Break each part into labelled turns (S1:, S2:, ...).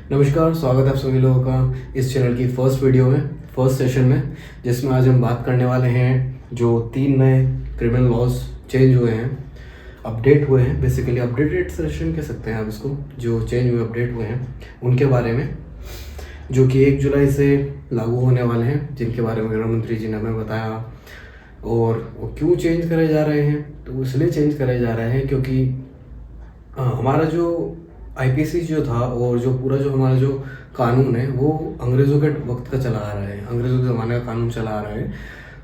S1: नमस्कार, स्वागत है आप सभी लोगों का इस चैनल की फर्स्ट वीडियो में, फर्स्ट सेशन में, जिसमें आज हम बात करने वाले हैं जो 3 नए क्रिमिनल लॉज चेंज हुए हैं, अपडेट हुए हैं। बेसिकली अपडेटेड सेशन कह सकते हैं आप इसको, जो चेंज हुए अपडेट हुए हैं उनके बारे में, जो कि 1 जुलाई से लागू होने वाले हैं, जिनके बारे में गृह मंत्री जी ने हमें बताया। और वो क्यों चेंज करे जा रहे हैं, तो इसलिए चेंज करे जा रहे हैं क्योंकि हमारा जो आईपीसी जो था और जो पूरा जो हमारा जो कानून है वो अंग्रेज़ों के वक्त का चला आ रहा है, अंग्रेज़ों के ज़माने का कानून चला आ रहा है।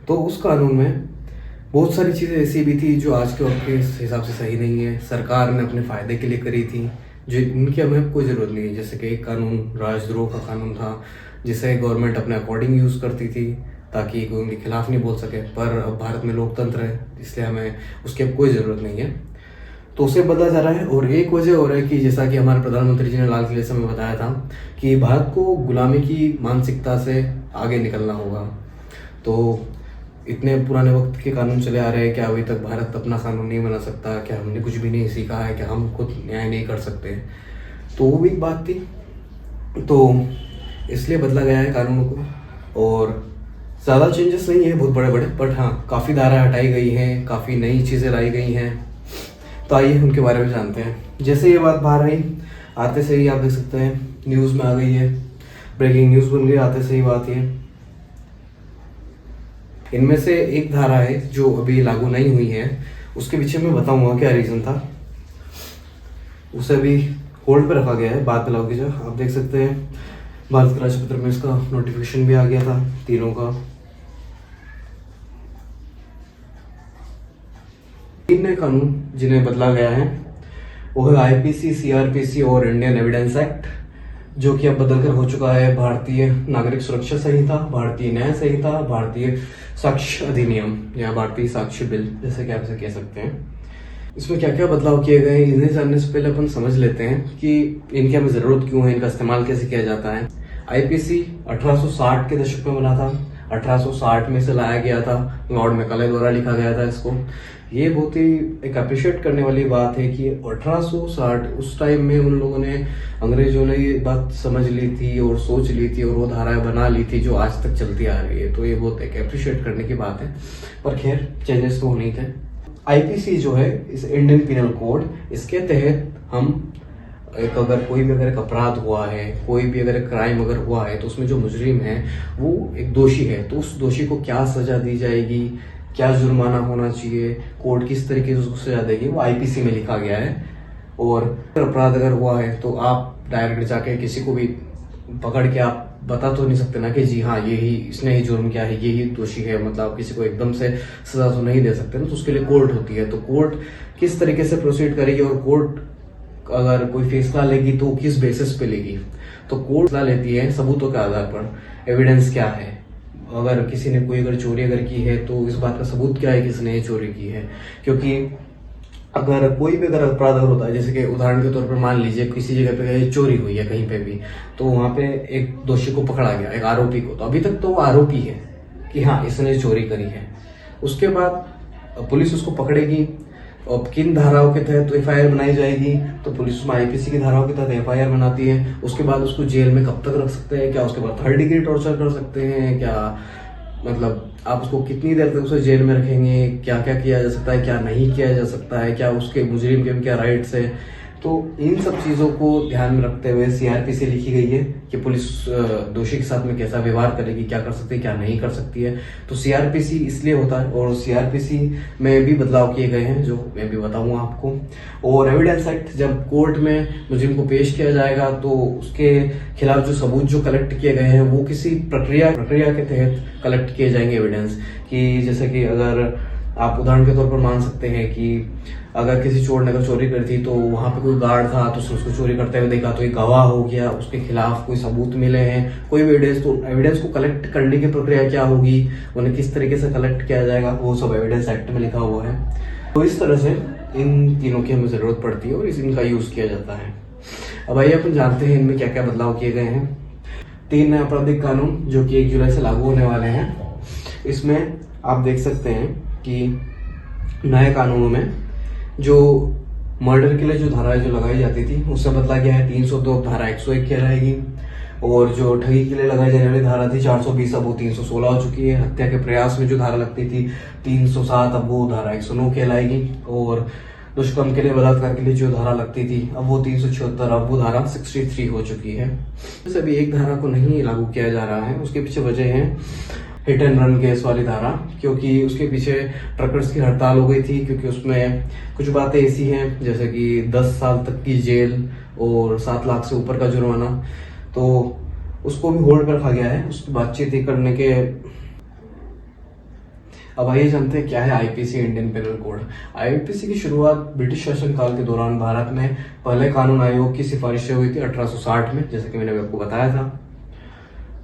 S1: तो उस कानून में बहुत सारी चीज़ें ऐसी भी थी जो आज के वक्त के हिसाब से सही नहीं है, सरकार ने अपने फ़ायदे के लिए करी थी, जो इनकी हमें कोई ज़रूरत नहीं है। जैसे कि एक कानून राजद्रोह का कानून था, जिसे गवर्नमेंट अपने अकॉर्डिंग यूज़ करती थी ताकि कोई उनके खिलाफ नहीं बोल सके। पर अब भारत में लोकतंत्र है, इसलिए हमें उसकी अब कोई ज़रूरत नहीं है, तो उसे बदला जा रहा है। और एक वजह और है कि जैसा कि हमारे प्रधानमंत्री जी ने लाल किले से हमें बताया था कि भारत को गुलामी की मानसिकता से आगे निकलना होगा। तो इतने पुराने वक्त के कानून चले आ रहे हैं, क्या अभी तक भारत अपना कानून नहीं बना सकता? क्या हमने कुछ भी नहीं सीखा है? क्या हम खुद न्याय नहीं कर सकते? तो वो भी एक बात थी, तो इसलिए बदला गया है कानूनों को। और ज़्यादा चेंजेस नहीं है बहुत बड़े बड़े, बट हाँ काफ़ी धाराएं हटाई गई हैं, काफ़ी नई चीज़ें लाई गई हैं। तो आइए उनके बारे में जानते हैं। जैसे ये बात बाहर आई, आते से ही आप देख सकते हैं न्यूज़ में आ गई है, ब्रेकिंग न्यूज़ बन गई आते से ही बात ये। इनमें से एक धारा है जो अभी लागू नहीं हुई है, उसके पीछे मैं बताऊंगा क्या रीज़न था, उसे अभी होल्ड पे रखा गया है, बाद में लागू किया। आप देख सकते हैं भारत के राजपत्र में इसका नोटिफिकेशन भी आ गया था तीनों का। 3 नए कानून जिन्हें बदला गया है वो है आईपीसी, सीआरपीसी और इंडियन एविडेंस एक्ट, जो कि अब बदलकर हो चुका है भारतीय नागरिक सुरक्षा संहिता, भारतीय न्याय संहिता, भारतीय साक्ष्य अधिनियम या भारतीय साक्ष्य बिल, जैसे कि आप इसे कह सकते हैं। इसमें क्या क्या बदलाव किए गए हैं, इन्हें जानने से पहले अपन समझ लेते हैं कि इनकी हमें जरूरत क्यों है, इनका इस्तेमाल कैसे किया जाता है। आईपीसी 1860 के दशक में बना था, 1860 में से लाया गया था, लॉर्ड मैकाले द्वारा लिखा गया था इसको। ये बहुत ही एक अप्रिशिएट करने वाली बात है कि 1860 उस टाइम में उन लोगों ने, अंग्रेजों ने ये बात समझ ली थी और सोच ली थी और वो धाराएं बना ली थी जो आज तक चलती आ रही है। तो ये बहुत एक अप्रिशिएट करने की बात है, पर खैर चेंजेस तो नहीं थे। आईपीसी जो है इस इंडियन पिनल कोड, इसके तहत हम अगर कोई भी एक अपराध हुआ है, कोई भी अगर क्राइम अगर हुआ है, तो उसमें जो मुजरिम है वो एक दोषी है, तो उस दोषी को क्या सजा दी जाएगी, क्या जुर्माना होना चाहिए, कोर्ट किस तरीके से उसको सजा देगी, वो आईपीसी में लिखा गया है। और अपराध अगर हुआ है तो आप डायरेक्ट जाके किसी को भी पकड़ के आप बता तो नहीं सकते ना कि जी हाँ यही इसने ही जुर्म किया है, यही दोषी है, मतलब आप किसी को एकदम से सजा तो नहीं दे सकते ना। तो उसके लिए कोर्ट होती है, तो कोर्ट किस तरीके से प्रोसीड करेगी और कोर्ट अगर कोई फैसला लेगी तो किस बेसिस पे लेगी। तो कोर्ट फैसला लेती है सबूतों के आधार पर, एविडेंस क्या है। अगर किसी ने कोई अगर चोरी अगर की है तो इस बात का सबूत क्या है किसने ये चोरी की है। क्योंकि अगर कोई भी अगर अपराध अगर होता है, जैसे कि उदाहरण के तौर पर मान लीजिए किसी जगह पे चोरी हुई है कहीं पे भी, तो वहां पे एक दोषी को पकड़ा गया, एक आरोपी को, तो अभी तक तो वो आरोपी है कि हाँ इसने चोरी करी है। उसके बाद पुलिस उसको पकड़ेगी और किन धाराओं के तहत तो एफआईआर बनाई जाएगी, तो पुलिस उसमें आईपीसी की धाराओं के तहत एफआईआर बनाती है। उसके बाद उसको जेल में कब तक रख सकते हैं, क्या उसके बाद 3rd डिग्री टॉर्चर कर सकते हैं, क्या मतलब आप उसको कितनी देर तक उसे जेल में रखेंगे, क्या क्या किया जा सकता है, क्या नहीं किया जा सकता है, क्या उसके मुजरिम के क्या राइट्स है। तो इन सब चीज़ों को ध्यान में रखते हुए सीआरपीसी लिखी गई है कि पुलिस दोषी के साथ में कैसा व्यवहार करेगी, क्या कर सकती है क्या नहीं कर सकती है। तो सीआरपीसी इसलिए होता है, और सीआरपीसी में भी बदलाव किए गए हैं जो मैं भी बताऊंगा आपको। और एविडेंस एक्ट, जब कोर्ट में मुजरिम को पेश किया जाएगा तो उसके खिलाफ जो सबूत जो कलेक्ट किए गए हैं वो किसी प्रक्रिया के तहत कलेक्ट किए जाएंगे एविडेंस। कि जैसे कि अगर आप उदाहरण के तौर पर मान सकते हैं कि अगर किसी चोर ने अगर चोरी करी थी तो वहां पे कोई गार्ड था, तो उसको चोरी करते हुए देखा, तो एक गवाह हो गया, उसके खिलाफ कोई सबूत मिले हैं, कोई भी एविडेंस, तो एविडेंस को कलेक्ट करने की प्रक्रिया क्या होगी, उन्हें किस तरीके से कलेक्ट किया जाएगा, वो सब एविडेंस एक्ट में लिखा हुआ है। तो इस तरह से इन तीनों की हमें जरूरत पड़ती है और इनका यूज किया जाता है। अब आइए अपन जानते हैं इनमें क्या क्या बदलाव किए गए हैं। 3 नए आपराधिक कानून जो कि 1 जुलाई से लागू होने वाले हैं। इसमें आप देख सकते हैं कि नए कानूनों में जो मर्डर के लिए जो धाराएं जो लगाई जाती थी उससे बदला गया है 302 धारा 101 कहलाएगी। और जो ठगी के लिए लगाई जाने वाली धारा थी 420 अब वो 316 हो चुकी है। हत्या के प्रयास में जो धारा लगती थी 307 अब वो धारा 109 कहलाएगी। और दुष्कर्म के लिए बलात्कार के लिए जो धारा लगती थी अब वो 376 अब वो धारा 63 हो चुकी है। अभी एक धारा को नहीं लागू किया जा रहा है, उसके पीछे वजह है हिट एंड रन केस वाली धारा, क्योंकि उसके पीछे ट्रकर्स की हड़ताल हो गई थी। क्योंकि उसमें कुछ बातें ऐसी हैं जैसे कि 10 साल तक की जेल और 7 लाख से ऊपर का जुर्माना, तो उसको भी होल्ड पर रखा गया है उसकी बातचीत करने के। अब आइए जानते हैं क्या है IPC, Indian penal code. IPC की शुरुआत ब्रिटिश शासन काल के दौरान भारत में पहले कानून आयोग की सिफारिश से हुई थी 1860 में, जैसे कि मैंने आपको बताया था।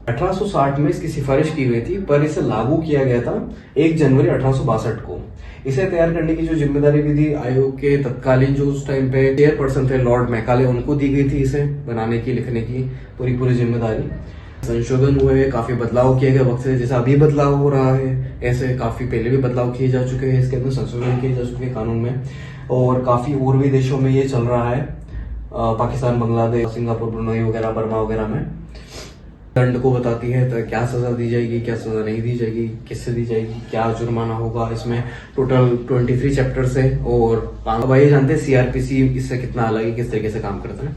S1: 1860 में इसकी सिफारिश की गई थी, पर इसे लागू किया गया था 1 जनवरी 1862 को। इसे तैयार करने की जो जिम्मेदारी भी थी आयोग के तत्कालीन जो उस टाइम पे चेयरपर्सन थे लॉर्ड मैकाले, उनको दी गई थी इसे बनाने की, लिखने की पूरी जिम्मेदारी। संशोधन हुए, काफी बदलाव किए गए वक्त से, जैसे अभी बदलाव हो रहा है ऐसे काफी पहले भी बदलाव किए जा चुके हैं, इसके अंदर संशोधन किए जा चुके हैं कानून में। और काफी और भी देशों में ये चल रहा है, पाकिस्तान, बांग्लादेश, सिंगापुर, ब्रुनई वगैरह, बर्मा वगैरह में। दंड को बताती है तो क्या सजा दी जाएगी, क्या सजा नहीं दी जाएगी, किससे दी जाएगी, क्या जुर्माना होगा। इसमें टोटल 23 चैप्टर्स है। और अब आइए जानते हैं सीआरपीसी इससे कितना अलग है, किस तरीके से काम करता है।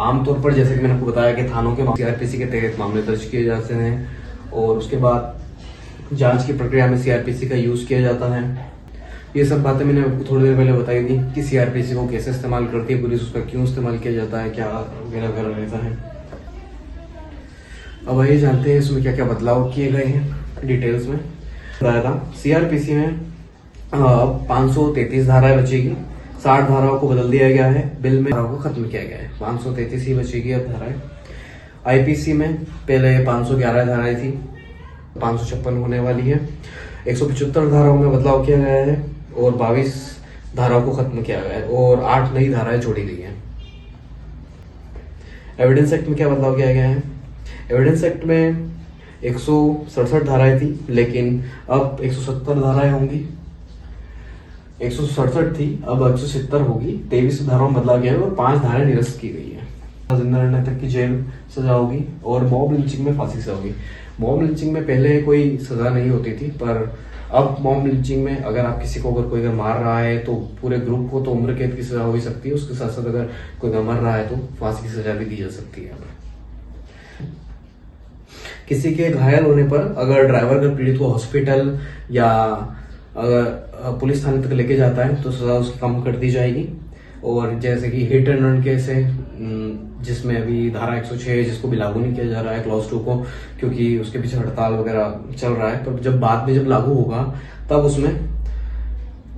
S1: आमतौर पर जैसे कि मैंने आपको बताया कि थानों के सीआरपीसी के तहत मामले दर्ज किए जाते हैं और उसके बाद जांच की प्रक्रिया में सीआरपीसी का यूज किया जाता है। ये सब बातें मैंने आपको थोड़ी देर पहले बताई थी कि सीआरपीसी को कैसे इस्तेमाल करती है पुलिस, उसका क्यों इस्तेमाल किया जाता है, क्या वगैरह वगैरह रहता है। अब आइए जानते हैं इसमें क्या क्या बदलाव किए गए हैं डिटेल्स में। बताया था सीआरपीसी में 533 धाराएं बचेगी, 60 धाराओं को बदल दिया गया है, बिल में धाराओं को खत्म किया गया है, 533 ही बचेगी अब धाराएं। आईपीसी में पहले 511 धाराएं थी, 556 होने वाली है। 175 धाराओं में बदलाव किया गया है और 22 धाराओं को खत्म किया गया है और 8 नई धाराएं जोड़ी गई हैं। एविडेंस एक्ट में क्या बदलाव किया गया है? एविडेंस एक्ट में 167 धाराएं थी, लेकिन अब 170 धाराएं होंगी। 167 थी, अब 170 होगी। 23 धाराओं में बदलाव किया है और 5 धाराएं निरस्त की गई है। जिंदा रहने तक की जेल सजा होगी और मॉब लिंचिंग में फांसी सजा होगी। मॉब लिंचिंग में पहले कोई सजा नहीं होती थी, पर अब मॉब लिंचिंग में अगर आप किसी को कोई मार रहा है तो पूरे ग्रुप को तो उम्र कैद की सजा हो ही सकती है, उसके साथ साथ अगर कोई मर रहा है तो फांसी की सजा भी दी जा सकती है। किसी के घायल होने पर अगर ड्राइवर अगर पीड़ित को हॉस्पिटल या अगर पुलिस थाने तक लेके जाता है तो सजा उसकी कम कर दी जाएगी। और जैसे कि हिट एंड रन केस है जिसमें अभी धारा 106 है, जिसको भी लागू नहीं किया जा रहा है क्लॉज 2 को, क्योंकि उसके पीछे हड़ताल वगैरह चल रहा है, पर जब बाद में जब लागू होगा तब उसमें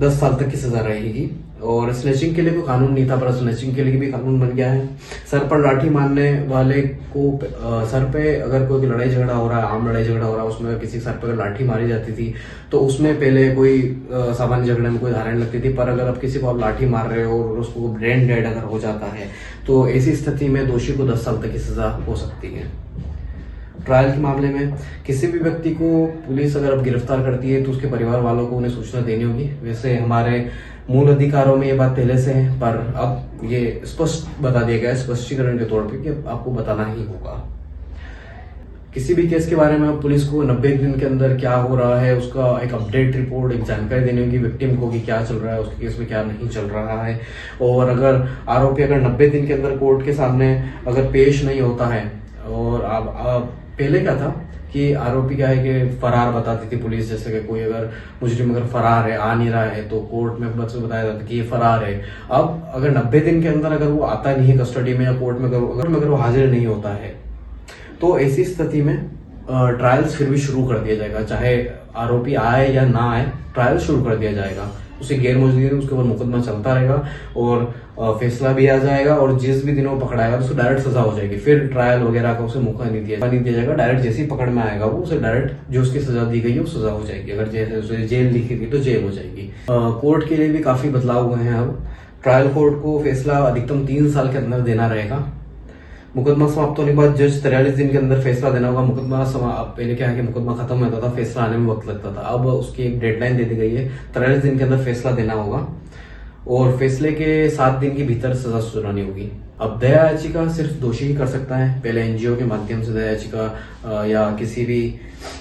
S1: 10 साल तक की सजा रहेगी। और स्नैचिंग के लिए कोई कानून नहीं था, पर स्नैचिंग के लिए भी कानून बन गया है। सर पर लाठी मारने वाले को सर पे अगर कोई लड़ाई झगड़ा हो रहा है, आम लड़ाई झगड़ा हो रहा है, उसमें किसी सर पर लाठी मारी जाती थी तो उसमें पहले कोई सामान्य झगड़े में कोई धारा नहीं लगती थी। पर अगर अब किसी को आप लाठी मार रहे हो और उसको ब्रेन डेड अगर हो जाता है तो ऐसी स्थिति में दोषी को 10 साल तक की सजा हो सकती है। ट्रायल के मामले में किसी भी व्यक्ति को पुलिस अगर अब गिरफ्तार करती है तो उसके परिवार वालों को उन्हें सूचना देनी होगी। वैसे हमारे मूल अधिकारों में ये बात पहले से है, पर अब ये स्पष्ट बता दिया गया है स्पष्टीकरण के तौर पे कि आपको बताना ही होगा। किसी भी केस के बारे में पुलिस को 90 दिन के अंदर क्या हो रहा है उसका एक अपडेट रिपोर्ट, एक जानकारी देनी होगी विक्टिम को कि क्या चल रहा है उसके केस में, क्या नहीं चल रहा है। और अगर आरोपी अगर 90 दिन के अंदर कोर्ट के सामने अगर पेश नहीं होता है, और अब पहले क्या था कि आरोपी क्या है कि फरार बताती थी पुलिस, जैसे कि कोई अगर मुजरिम अगर फरार है, आ नहीं रहा है तो कोर्ट में बस बताया जाता कि ये फरार है। अब अगर 90 दिन के अंदर अगर वो आता नहीं है कस्टडी में या कोर्ट में अगर वो हाजिर नहीं होता है तो ऐसी स्थिति में ट्रायल्स फिर भी शुरू कर दिया जाएगा, चाहे आरोपी आए या ना आए, ट्रायल शुरू कर दिया जाएगा। उसे गैर मौजूदगी में उसके ऊपर मुकदमा चलता रहेगा और फैसला भी आ जाएगा, और जिस भी दिन वो पकड़ाएगा तो उसे डायरेक्ट सजा हो जाएगी। फिर ट्रायल वगैरह का उसे मौका नहीं दिया जाएगा, डायरेक्ट जैसे ही पकड़ में आएगा वो उसे डायरेक्ट जो उसकी सजा दी गई है वो सजा हो जाएगी। अगर जेल लिखी गई तो जेल हो जाएगी। कोर्ट के लिए भी काफी बदलाव हुए हैं। अब ट्रायल कोर्ट को फैसला अधिकतम 3 साल के अंदर देना रहेगा। मुकदमा समाप्त होने के बाद जज 43 दिन के अंदर फैसला देना होगा। पहले क्या है कि मुकदमा खत्म होता था, फैसला आने में वक्त लगता था, अब उसकी एक डेडलाइन दे दी गई है, 43 दिन के अंदर फैसला देना होगा। और फैसले के 7 दिन के भीतर सजा सुनानी होगी। अब दया याचिका सिर्फ दोषी ही कर सकता है। पहले एनजीओ के माध्यम से दया याचिका या किसी भी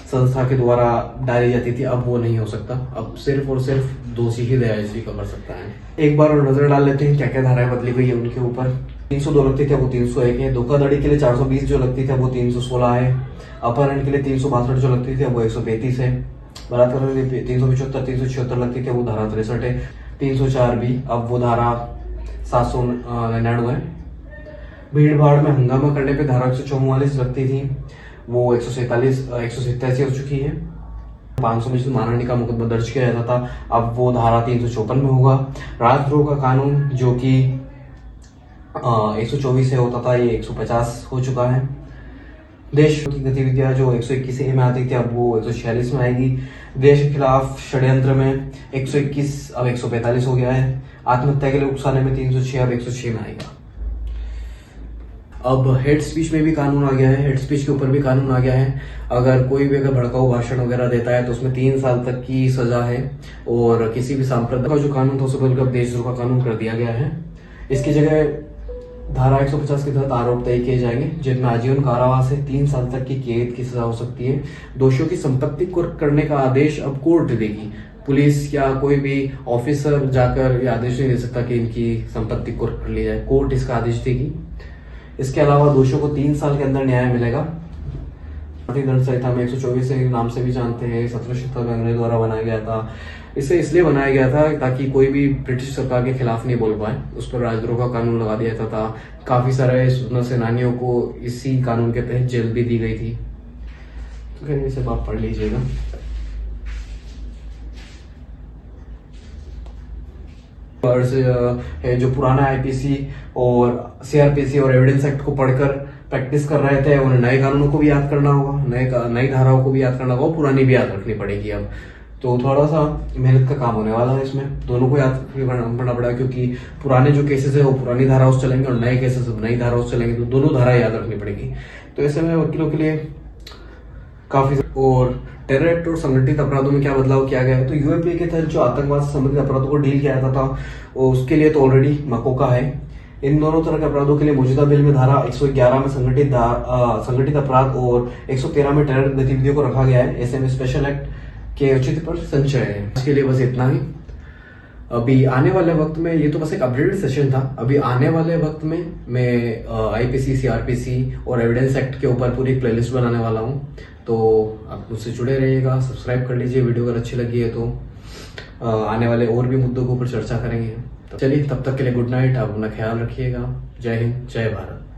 S1: संस्था के द्वारा डाली जाती थी, अब वो नहीं हो सकता। अब सिर्फ और सिर्फ दोषी ही दया याचिका कर सकता है। एक बार और नजर डाल लेते हैं क्या क्या धाराएं बदली गई है उनके ऊपर। 302 लगती थी, वो 301 है। धोखाधड़ी के लिए 420 जो लगती थी वो 316 है। अपहरण के लिए 362 जो लगती थी वो 135 है। बलात्कार के लिए 375 376 लगती थी वो धारा 63 है। 304 भी अब वो धारा 799 है। भीड़ भाड़ में हंगामा करने पे धारा 144 लगती थी, वो 187 हो चुकी है। 500 में मानहानि का मुकदमा दर्ज किया जाता था, अब वो धारा 354 में होगा। राजद्रोह का कानून जो कि 124 से होता था, ये 150 हो चुका है। देश की गतिविधियां जो 121 ए में आती थी, अब वो 146 में आएगी। देश के खिलाफ षड्यंत्र में 121 अब 145 हो गया है। आत्महत्या के लिए उकसाने में 306 अब 106 में आएगा। अब हेड स्पीच में भी कानून आ गया है, हेड स्पीच के ऊपर भी कानून आ गया है। अगर कोई भी अगर भड़काऊ भाषण वगैरह देता है तो उसमें 3 साल तक की सजा है। और किसी भी सांप्रदायिक का जो कानून था उसे बदलकर देशद्रोह का कानून कर दिया गया है। इसकी जगह धारा 150 के तहत आरोप तय किए जाएंगे, जिनमें आजीवन कारावास से 3 साल तक की कैद की सजा हो सकती है। दोषियों की संपत्ति कुर्क करने का आदेश अब कोर्ट देगी। पुलिस या कोई भी ऑफिसर जाकर ये आदेश नहीं दे सकता कि इनकी संपत्ति कुर्क कर ली जाए, कोर्ट इसका आदेश देगी। इसके अलावा दोषियों को 3 साल के अंदर न्याय मिलेगा। भारतीय दंड संहिता में 124 के नाम से भी जानते हैं, 1776 में अंग्रेज द्वारा बनाया गया था। इसे इसलिए बनाया गया था ताकि कोई भी ब्रिटिश सरकार के खिलाफ नहीं बोल पाए। उस पर राजद्रोह का कानून लगा दिया जाता था। काफी सारे स्वतंत्रता सेनानियों को इसी कानून के तहत जेल भी दी गई थी। तो खैर इसे आप पढ़ लीजिएगा। है जो पुराना आईपीसी और सीआरपीसी और एविडेंस एक्ट को पढ़कर प्रैक्टिस कर रहे थे, उन्हें नए कानूनों को भी याद करना होगा, नई धाराओं को भी याद करना होगा, पुरानी भी याद रखनी पड़ेगी। अब तो थोड़ा सा मेहनत का काम होने वाला है इसमें, दोनों को याद करना पड़ा, क्योंकि पुराने जो केसेस है वो पुरानी धाराओं से चलेंगे और नए केसेस नई धाराओं से चलेंगे, तो दोनों धारा याद रखनी पड़ेगी। तो ऐसे में वकीलों के लिए काफी। और टेरर एक्ट और संगठित अपराधों में क्या बदलाव किया गया है, तो यूएपीए के तहत जो आतंकवाद से संबंधित अपराधों को डील किया जाता था उसके लिए तो ऑलरेडी मकोका है। इन दोनों तरह के अपराधों के लिए मौजूदा बिल में धारा 111 में संगठित अपराध और 113 में टेरर गतिविधियों को रखा गया है। ऐसे में स्पेशल एक्ट के औचित्य पर संचय है। इसके लिए बस इतना ही। अभी आने वाले वक्त में, ये तो बस एक अपडेटेड सेशन था, अभी आने वाले वक्त में मैं आईपीसी, सीआरपीसी और एविडेंस एक्ट के ऊपर पूरी प्लेलिस्ट बनाने वाला हूँ। तो आप मुझसे जुड़े रहिएगा, सब्सक्राइब कर लीजिए। वीडियो अगर अच्छी लगी है तो आने वाले और भी मुद्दों के ऊपर चर्चा करेंगे। तो चलिए, तब तक के लिए गुड नाइट। आप अपना ख्याल रखिएगा। जय हिंद, जय भारत।